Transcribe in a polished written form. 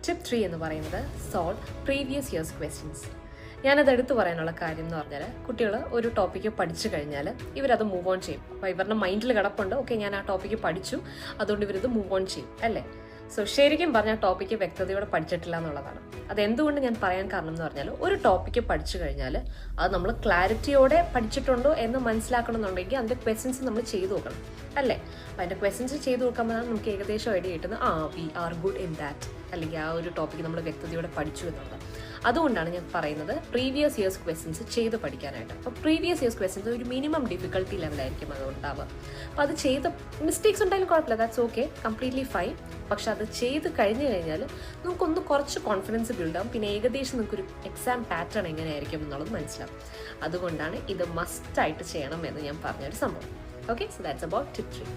Tip 3 എന്ന് പറയുന്നത് solve previous years questions. ഞാനത് എടുത്തു പറയാനുള്ള കാര്യം എന്ന് പറഞ്ഞാൽ, കുട്ടികൾ ഒരു ടോപ്പിക്ക് പഠിച്ചു കഴിഞ്ഞാൽ ഇവരത് മൂവ് ഓൺ ചെയ്യും. അപ്പോൾ ഇവരുടെ മൈൻഡിൽ കിടപ്പുണ്ട്, ഓക്കെ ഞാൻ ആ ടോപ്പിക്ക് പഠിച്ചു, അതുകൊണ്ട് ഇവരിത് മൂവ് ഓൺ ചെയ്യും അല്ലേ. സോ ശരിക്കും പറഞ്ഞാൽ ടോപ്പിക്ക് വ്യക്തതയോടെ പഠിച്ചിട്ടില്ല എന്നുള്ളതാണ്. അതെന്തുകൊണ്ട് ഞാൻ പറയാൻ കാരണം എന്ന് പറഞ്ഞാൽ, ഒരു ടോപ്പിക്ക് പഠിച്ചു കഴിഞ്ഞാൽ അത് നമ്മൾ ക്ലാരിറ്റിയോടെ പഠിച്ചിട്ടുണ്ടോ എന്ന് മനസ്സിലാക്കണമെന്നുണ്ടെങ്കിൽ അതിൻ്റെ ക്വസ്റ്റ്യൻസ് നമ്മൾ ചെയ്തു നോക്കണം അല്ലേ. അപ്പം അതിൻ്റെ ക്വസ്റ്റ്യൻസ് ചെയ്ത് നോക്കുമ്പോഴാണ് നമുക്ക് ഏകദേശം ഐഡിയ കിട്ടുന്നത്, we are good in that, അല്ലെങ്കിൽ ആ ഒരു ടോപ്പിക്ക് നമ്മൾ വ്യക്തതയോടെ പഠിച്ചു എന്നുള്ളത്. അതുകൊണ്ടാണ് ഞാൻ പറയുന്നത് പ്രീവിയസ് ഇയേഴ്സ് ക്വസ്റ്റ്യൻസ് ചെയ്ത് പഠിക്കാനായിട്ട്. അപ്പോൾ പ്രീവിയസ് ഇയേഴ്സ് ക്വസ്റ്റ്യൻസ് ഒരു മിനിമം ഡിഫിക്കൽട്ടി ലെവലായിരിക്കും അതുകൊണ്ടാവുക. അപ്പോൾ അത് ചെയ്ത് മിസ്റ്റേക്സ് ഉണ്ടായാലും കുഴപ്പമില്ല, ദാറ്റ്സ് ഓക്കെ, കംപ്ലീറ്റ്ലി ഫൈൻ. പക്ഷെ അത് ചെയ്ത് കഴിഞ്ഞ് കഴിഞ്ഞാൽ നമുക്കൊന്ന് കുറച്ച് കോൺഫിഡൻസ് ബിൽഡ് ആവും, പിന്നെ ഏകദേശം നമുക്കൊരു എക്സാം പാറ്റേൺ എങ്ങനെയായിരിക്കും എന്നുള്ളത് മനസ്സിലാവും. അതുകൊണ്ടാണ് ഇത് മസ്റ്റായിട്ട് ചെയ്യണം എന്ന് ഞാൻ പറഞ്ഞൊരു സംഭവം. Okay, so that's about tip 3.